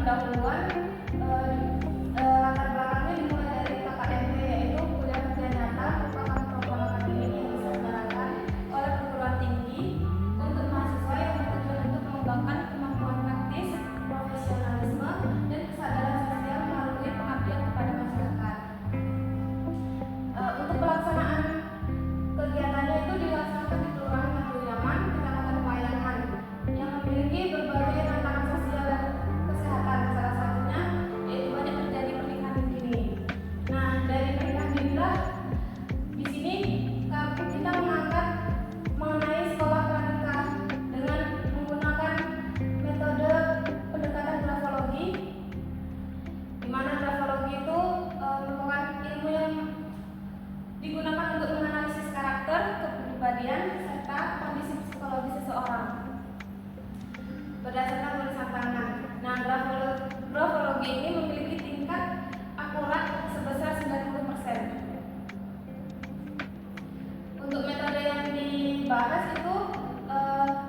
pendahuluan latar belakangnya dimulai dari KKMP, yaitu kuliah kerja nyata merupakan program akademik yang diselenggarakan oleh perguruan tinggi untuk mahasiswa yang bertujuan untuk mengembangkan kemampuan praktis, profesionalisme, dan kesadaran sosial melalui pengabdian kepada masyarakat. Untuk pelaksanaan kegiatannya itu dilaksanakan di Kelurahan Ngatuyaman, Kecamatan Payangan, yang memiliki berbagai tantangan sosial dan kesehatan. Salah satunya yaitu banyak terjadi pernikahan dini. Nah, dari pernikahan dinilah di sini kita mengangkat mengenai sekolah pranikah dengan menggunakan metode pendekatan grafologi, di mana grafologi itu merupakan ilmu yang digunakan untuk menganalisis karakter, kepribadian, serta kondisi psikologi seseorang berdasarkan tulisan tangan. Nah, grafologi ini memiliki tingkat akurat sebesar 90%. Untuk metode yang dibahas itu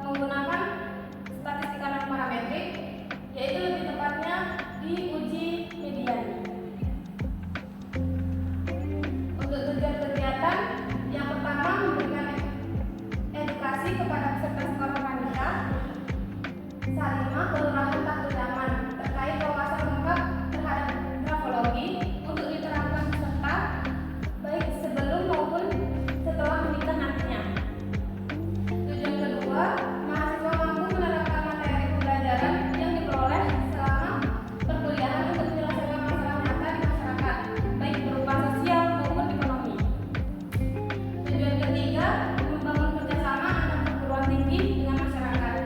menggunakan statistika non parametrik, yaitu lebih tepatnya diuji median. Untuk tujuan kegiatan, yang pertama memberikan edukasi kepada peserta sekolah pranikah Salimah Kelurahan Ngatuyaman terkait wawasan lengkap terhadap grafologi untuk diterapkan peserta baik sebelum maupun setelah menikah nantinya. Tujuan kedua, mahasiswa mampu menerapkan materi pembelajaran yang diperoleh selama perkuliahan untuk menyelesaikan masalah nyata di masyarakat, baik berupa sosial maupun ekonomi. Tujuan ketiga, membangun kerjasama antar perguruan tinggi dengan masyarakat.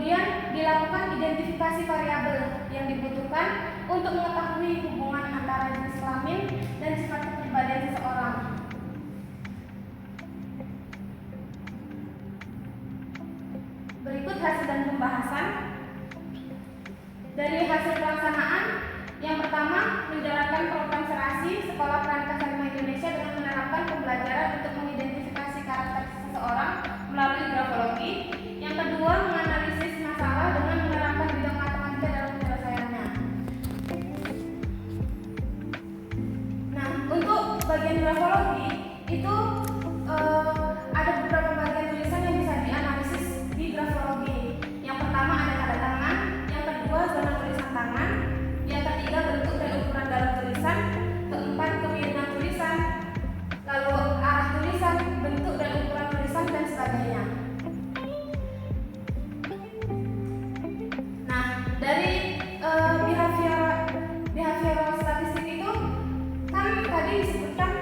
Kemudian dilakukan identifikasi variabel yang dibutuhkan untuk mengetahui hubungan antara jenis kelamin dan sifat kepribadian seseorang. Berikut hasil dan pembahasan. Dari hasil pelaksanaan, yang pertama, menjalankan program serasi Sekolah Perangkat Sarima Indonesia dengan menerapkan pembelajaran untuk mengidentifikasi karakter seseorang melalui grafologi. Yang kedua, menganalisis masalah dengan menerapkan bidang matematika dalam penyelesaiannya. Nah, untuk bagian grafologi itu ada beberapa bagian tulisan yang bisa dianalisis di grafologi. Yang pertama ada tanda tangan, yang kedua zona tulisan tangan, yang ketiga bentuk dan ukuran dalam tulisan, keempat kemiringan tulisan, lalu arah tulisan, bentuk dan ukuran tulisan dan sebagainya. Nah, dari behavioral statistik itu kan tadi disebutkan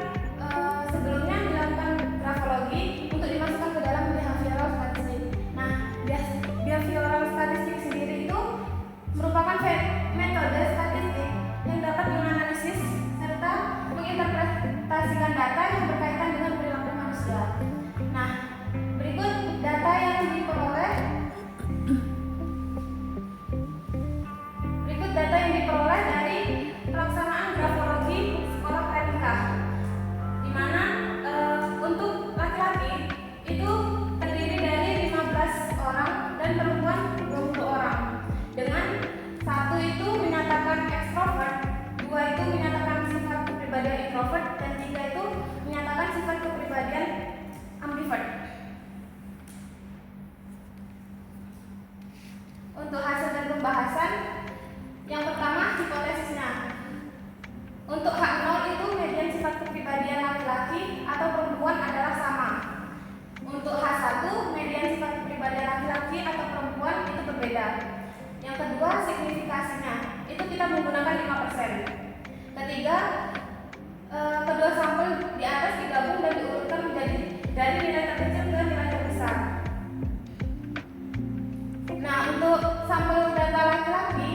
sebelumnya dilakukan grafologi untuk dimasukkan ke dalam behavioral statistik. Nah, behavioral statistik sendiri itu merupakan metode statistik yang dapat menganalisis serta menginterpretasikan data yang berkaitan dengan perilaku manusia. Nah, berikut data yang diperoleh dari pelaksanaan grafologi sekolah pranikah, di mana untuk laki-laki itu terdiri dari 15 orang dan perempuan 20 orang, dengan satu itu menyatakan ekstrovert, dua itu menyatakan sifat kepribadian introvert, dan tiga itu menyatakan sifat kepribadian ambivert. Untuk hasil dan pembahasan, yang pertama hipotesisnya. Untuk H0 itu median sifat kepribadian laki-laki atau perempuan adalah sama. Untuk H1 median sifat kepribadian laki-laki atau perempuan itu berbeda. Yang kedua signifikasinya, itu kita menggunakan 5%. Ketiga, kedua sampel di atas digabung dan diurutkan menjadi dari nilai terkecil ke nilai terbesar. Nah, untuk sampel data laki-laki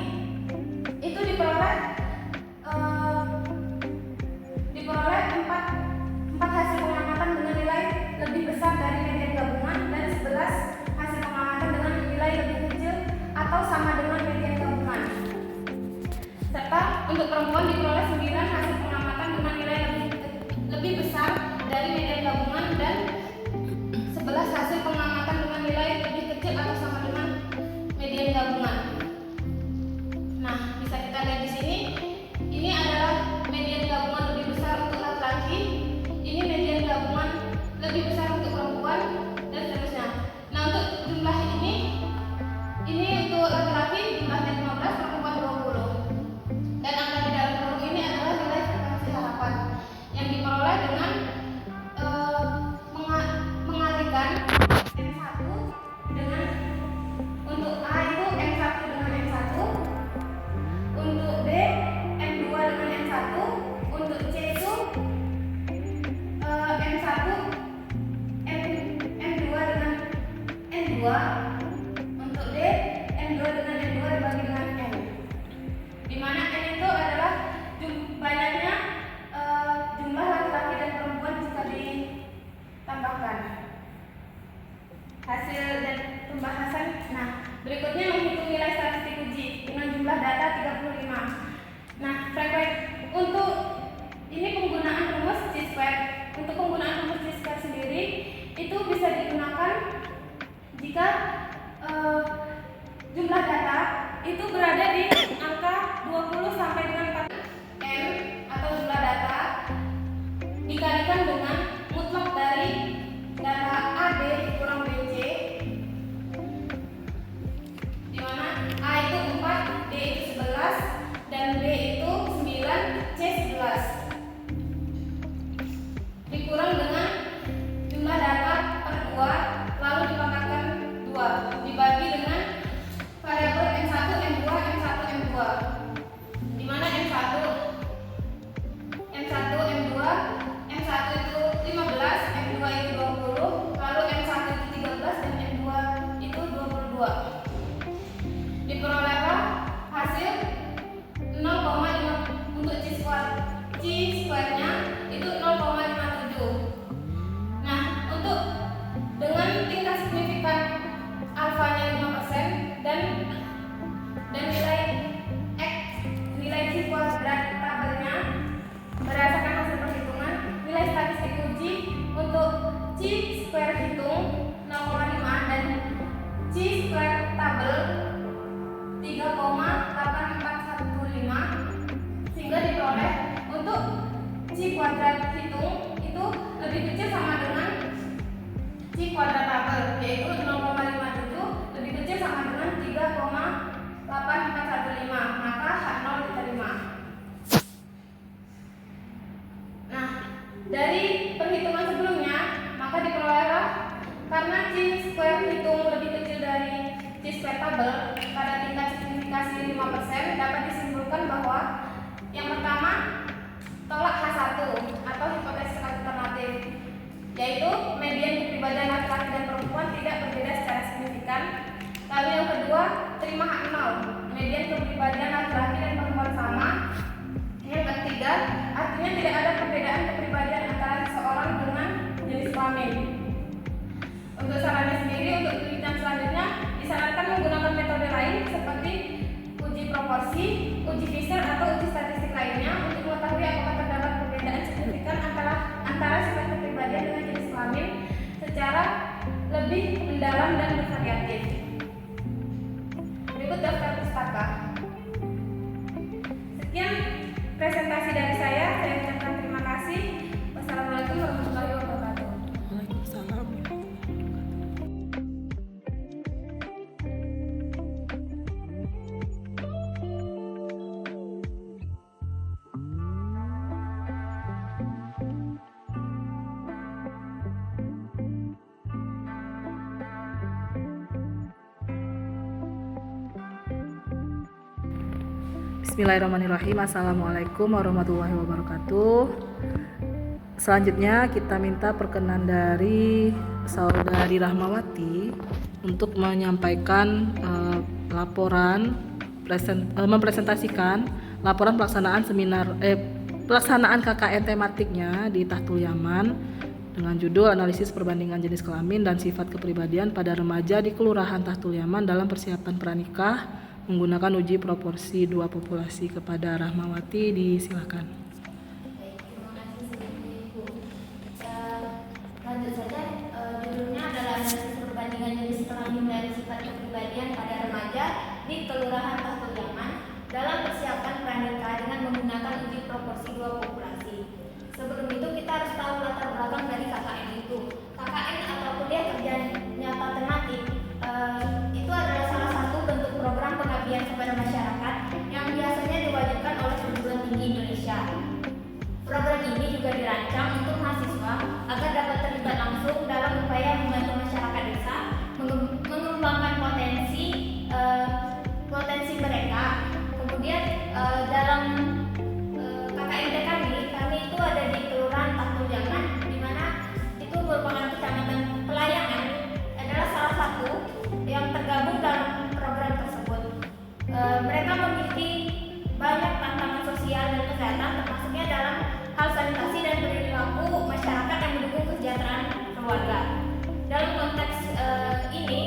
itu diperoleh 4 hasil pengamatan dengan nilai lebih besar dari median gabungan dan 11 hasil pengamatan dengan nilai lebih kecil atau sama dengan median gabungan. Serta untuk perempuan diperoleh 9 hasil pengamatan dengan nilai lebih besar dari median gabungan dan 11 hasil pengamatan dengan nilai lebih kecil atau sama dengan median gabungan. Nah, bisa kita lihat di sini. Ini adalah median gabungan lebih besar untuk laki-laki, ini median gabungan lebih besar untuk perempuan, dan seterusnya. Nah, untuk jumlah ini untuk laki-laki jumlahnya 15, perempuan 20. Dan angka di dalam kurung ini adalah nilai frekuensi harapan yang diperoleh dengan mengalihkan hitung itu lebih kecil sama dengan C kuadratable, yaitu 0,57 lebih kecil sama dengan 3,8415, maka H0 diterima. Nah, dari perhitungan sebelumnya, maka diperolehlah karena C square hitung lebih kecil dari C square tabel pada tingkat signifikasi 5%, dapat disimpulkan bahwa yang pertama tolak H1 atau hipotesis alternatif, yaitu median kepribadian laki-laki dan perempuan tidak berbeda secara signifikan. Lalu yang kedua, terima H0, median kepribadian laki-laki dan perempuan sama. Yang ketiga, artinya tidak ada perbedaan kepribadian antara seseorang dengan jenis kelamin. Untuk sarannya sendiri, untuk penelitian selanjutnya disarankan menggunakan metode lain seperti uji proporsi, uji Fisher atau uji statistik lainnya untuk mengetahui apakah terdapat perbedaan signifikan antara sifat kepribadian dengan jenis kelamin secara lebih mendalam dan bervariatif. Berikut daftar pustaka. Sekian presentasi dari saya ucapkan terima kasih. Wassalamualaikum warahmatullahi wabarakatuh. Waalaikumsalam. Bismillahirrahmanirrahim. Assalamualaikum warahmatullahi wabarakatuh. Selanjutnya kita minta perkenan dari Saudari Rahmawati untuk menyampaikan mempresentasikan laporan pelaksanaan KKN tematiknya di Tahtul Yaman dengan judul analisis perbandingan jenis kelamin dan sifat kepribadian pada remaja di Kelurahan Tahtul Yaman dalam persiapan pranikah menggunakan uji proporsi dua populasi. Kepada Rahmawati, disilakan. Baik, terima kasih Ibu. Lanjut saja, judulnya adalah analisis perbandingan jenis kelamin dan sifat kepribadian pada remaja di Kelurahan Tahtul Yaman dalam persiapan pranikah dengan menggunakan uji proporsi dua populasi. Sebelum itu kita harus tahu latar belakang dari KKN itu. KKN atau kuliah kerja nyata tematik itu adalah salah satu bentuk program pengabdian kepada masyarakat yang biasanya diwajibkan oleh perguruan tinggi Indonesia. Program ini juga dirancang untuk mahasiswa agar dapat terlibat langsung dalam upaya membantu masyarakat desa mengembangkan potensi mereka. Kemudian dalam KKN kami itu ada di Kelurahan Tahtul Yaman, di mana itu merupakan kecamatan Pelayangan, adalah salah satu yang tergabung dalam program tersebut. Mereka memiliki banyak tantangan sosial dan kesehatan, termasuknya dalam hal sanitasi dan perilaku masyarakat yang mendukung kesejahteraan keluarga. Dalam konteks ini,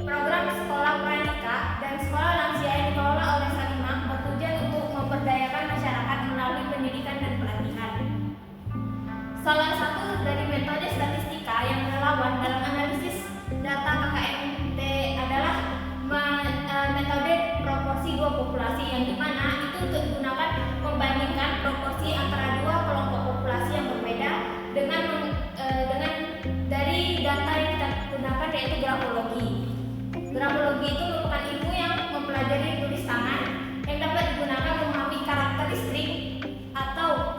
program sekolah pranikah dan sekolah lansia yang dikelola oleh Salimah bertujuan untuk memberdayakan masyarakat melalui pendidikan dan pelatihan. Salah satu dari metode statistika yang relawan dalam analisis data KKNT adalah metode proporsi dua populasi, yang dimana itu untuk digunakan membandingkan proporsi antara dua kelompok populasi yang berbeda dengan dari data yang kita gunakan, yaitu grafologi. Grafologi itu merupakan ilmu yang mempelajari tulis tangan yang dapat digunakan memahami karakteristik atau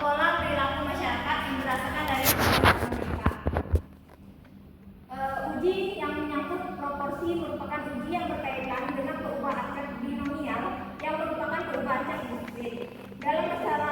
pola perilaku masyarakat yang berdasarkan dari mereka. Uji yang menyangkut proporsi merupakan uji yang berkaitan dengan perubahan cat binomial yang merupakan perubahan cat diskrete. Dalam masalah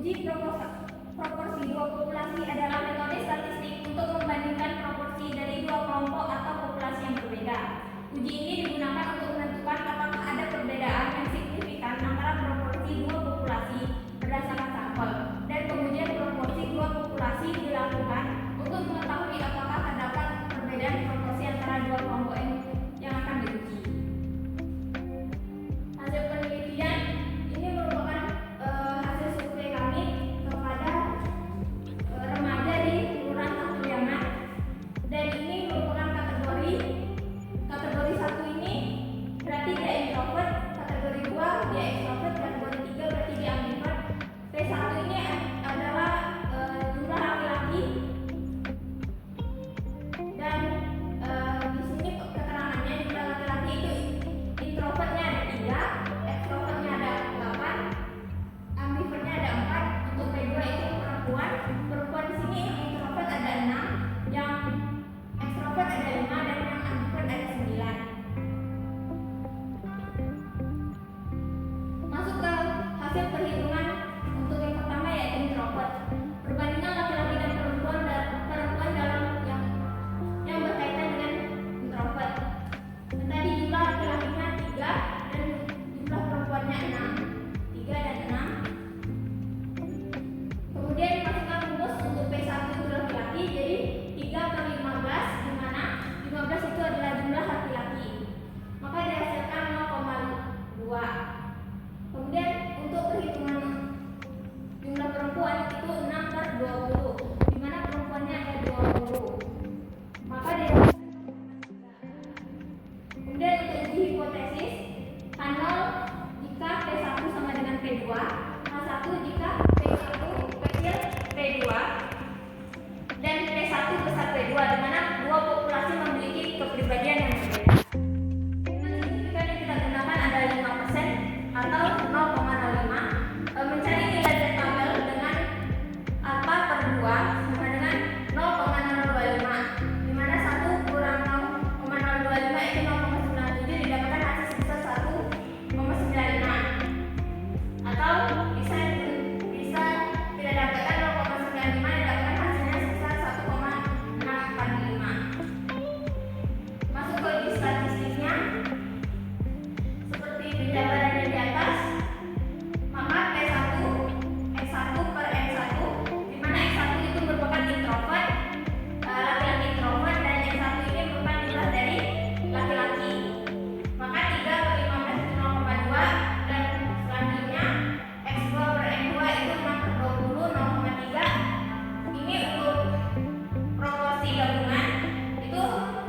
Uji proporsi dua populasi adalah metode statistik untuk membandingkan proporsi dari dua kelompok atau populasi yang berbeda. Uji ini digunakan untuk menentukan apakah ada perbedaan yang signifikan antara proporsi dua populasi berdasarkan sampel, dan kemudian proporsi dua populasi dilakukan untuk mengetahui apakah terdapat perbedaan proporsi antara dua kelompok yang akan diuji. Hasil penelitian ini merupakan hasil survei kami kepada remaja di Kelurahan Tahtuliaman, dan ini merupakan kategori 1 ini berarti dia introvert, kategori 2 dia extrovert, kategori 3 berarti dia ambivert. P1 ini adalah jumlah laki-laki, dan di sini keterangannya jumlah laki-laki itu introvertnya ada 3, extrovertnya ada 8, ambivertnya ada 4. Untuk P2 itu perempuan di sini yang introvert ada 6, yang extrovert ada 5, dan yang ambivert ada 9. Masuk ke hasil perhitungan untuk yang pertama yaitu introvert. Perbandingan laki-laki dan perempuan dalam yang berkaitan dengan introvert. Dan tadi jumlah laki-lakinya 3 dan jumlah perempuannya 6. 3 dan 6. Kemudian dimasukkan rumus untuk P1 itu laki-laki, jadi 3/15, di mana 15 itu adalah jumlah laki-laki. Maka dihasilkan 0,2. Kemudian untuk perhitungan jumlah perempuan itu 6/20, di mana perempuannya ada 20. Maka dihasilkan 0,3. Kemudian untuk uji hipotesis, H0 jika P1 sama dengan P2, H1 jika P1 kecil P2, dan P1 besar P2, di mana dua populasi memiliki kepribadian yang berbeda. Dengan signifikan yang kita gunakan adalah 5% atau 0,05. Mencari nilai Z tabel dengan alpha per 2 sama dengan 0,025, di mana 1 kurang 0,025 itu 0,97, didapatkan hasil sebesar 1,95, atau bisa tidak dapatkan 0,95, didapatkan hasilnya sebesar 1,645. Masuk ke uji statistiknya seperti penjabarannya di atas. Maka P1 X1 per X1, di mana X1 itu merupakan introvert, laki-laki introvert, dan X1 ini merupakan jumlah dari laki-laki. Maka 3/15 itu 0,2, dan selanjutnya X2 per X2 itu 6/20, 0,3. Ini untuk proporsi gabungan itu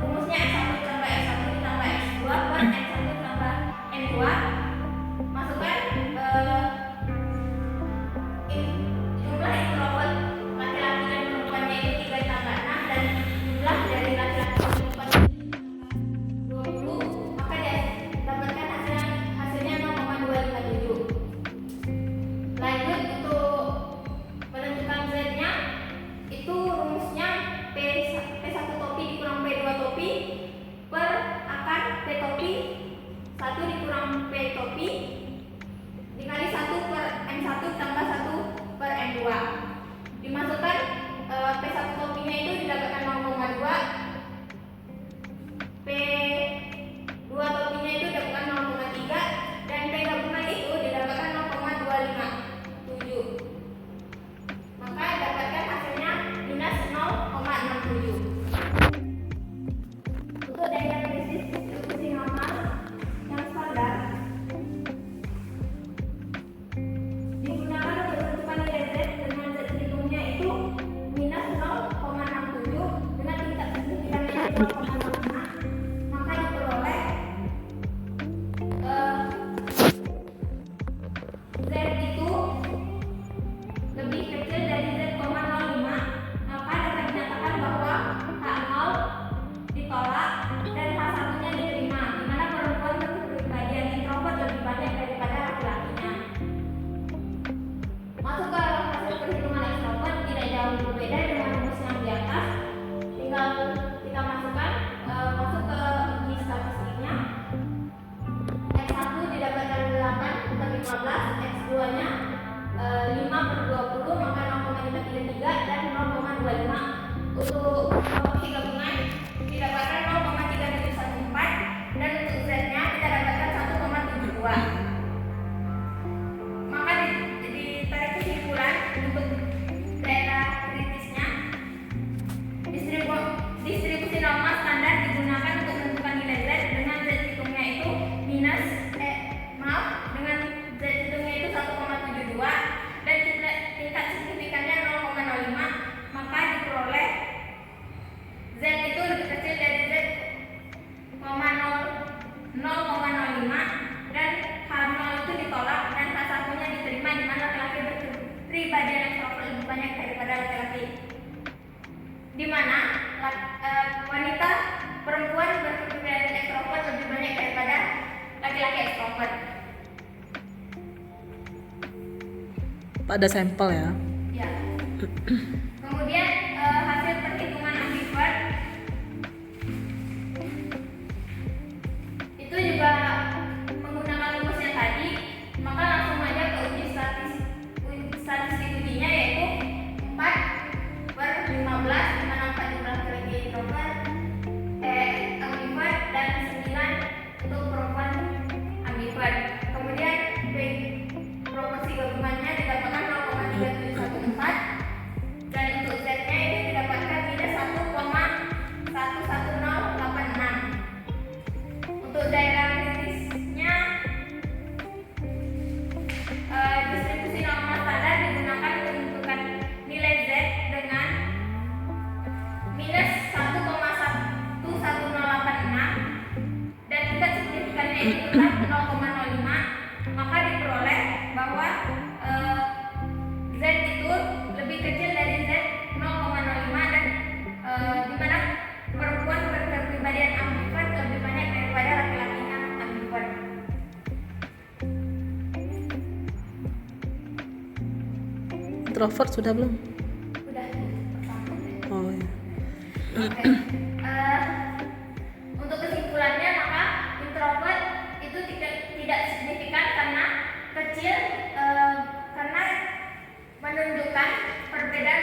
rumusnya X1 ditambah X1 ditambah X2 per X1 ditambah N2. Masukkan jumlah introvert laki-laki dan perempuannya itu 3 ditambah 6, dan jumlah dari laki-laki dan perempuan itu 20, maka dia dapatkan hasilnya 0,257. Lanjut untuk menentukan Z-nya, itu rumusnya P1 topi dikurang P2 topi per akar P topi 1 dikurang P topi dikali 1 per N1 tambah 1 per N2. Dimasukkan P1 topinya itu didapatkan 0,2, P2 topinya itu didapatkan 0,3, dan P gabungan itu didapatkan 0,257. Maka dapatkan hasilnya minus 0,67. Untuk diagnosis distribusi normal yang standar digunakan untuk menentukan nilai Z dengan Z hitungnya itu minus 0,67 dengan tingkat signifikannya 0,05. Maka diperoleh Z itu lebih kecil dari Z,05. Maka dapat dinyatakan bahwa H0 ditolak dan H1-nya diterima, di mana perempuan berkepribadian introvert lebih banyak daripada laki-lakinya. Masuk ke hasil perhitungan extrovert, tidak jauh berbeda dengan rumus yang di atas. Tinggal kita masukkan masuk ke uji statistiknya. X1 didapatkan 8/15, X2-nya 5/20, ada sampel ya. Ya. Kemudian hasil perhitungan ambivert itu juga menggunakan rumus yang tadi, maka langsung aja ke uji statistik ujinya, yaitu 4/15 di mana 4 jumlah laki-laki introvert ambivert dan 9 untuk perempuan ambivert. Kemudian proporsi gabungannya didapatkan 0,3714 dan untuk Z-nya itu didapatkan minus 1,11086. Untuk daerah kritisnya distribusi normal standar digunakan untuk menentukan nilai Z dengan minus 1,11086 dan tingkat signifikannya itu adalah 0,05, maka diperoleh bahwa Z itu lebih kecil dari Z 0,05 dan di mana perempuan berkepribadian ambivert lebih banyak daripada laki-lakinya ambivert. Introvert sudah belum? Udah pertama. Oh ya. Oke. Untuk kesimpulannya, maka introvert itu tidak signifikan karena kecil, karena menunjukkan perbedaan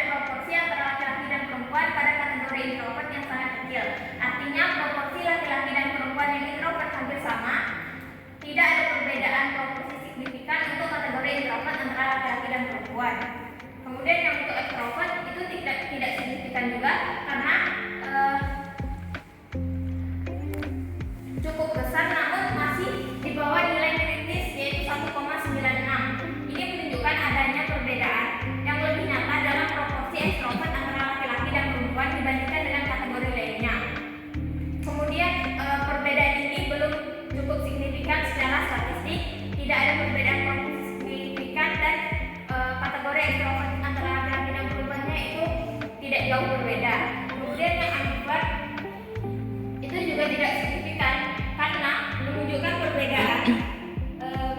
proporsi antara laki-laki dan perempuan pada kategori introvert yang sangat kecil. Artinya proporsi laki-laki dan perempuan yang introvert hampir sama. Tidak ada perbedaan proporsi signifikan untuk kategori introvert antara laki-laki dan perempuan. Kemudian yang untuk extrovert itu tidak signifikan juga karena cukup besar namun masih di bawah nilai kritis, yaitu 1,96. Ini menunjukkan adanya perbedaan yang lebih nyata dalam proporsi extrovert antara laki-laki dan perempuan dibandingkan dengan kategori lainnya. Kemudian perbedaan ini belum cukup signifikan secara statistik, tidak ada perbedaan proporsi signifikan dan kategori extrovert antara laki-laki dan perempuannya itu tidak jauh berbeda. Kemudian yang ambivert itu juga tidak signifikan karena menunjukkan perbedaan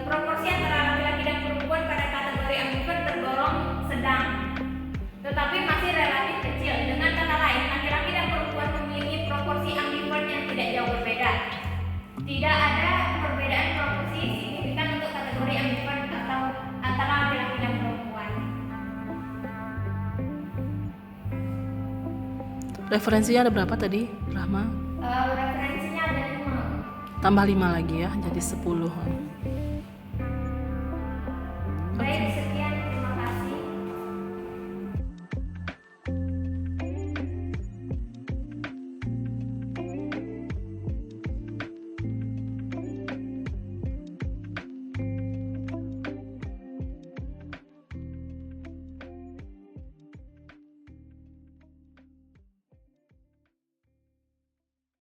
proporsi antara laki-laki dan perempuan pada kategori ambivert tergolong sedang, tetapi masih relatif kecil. Dengan kata lain, laki-laki dan perempuan memiliki proporsi ambivert yang tidak jauh berbeda. Tidak ada perbedaan proporsi signifikan untuk kategori ambivert atau antara laki-laki dan perempuan. Referensinya ada berapa tadi, Rahma? Referensinya ada 5. Tambah 5 lagi ya, jadi 10.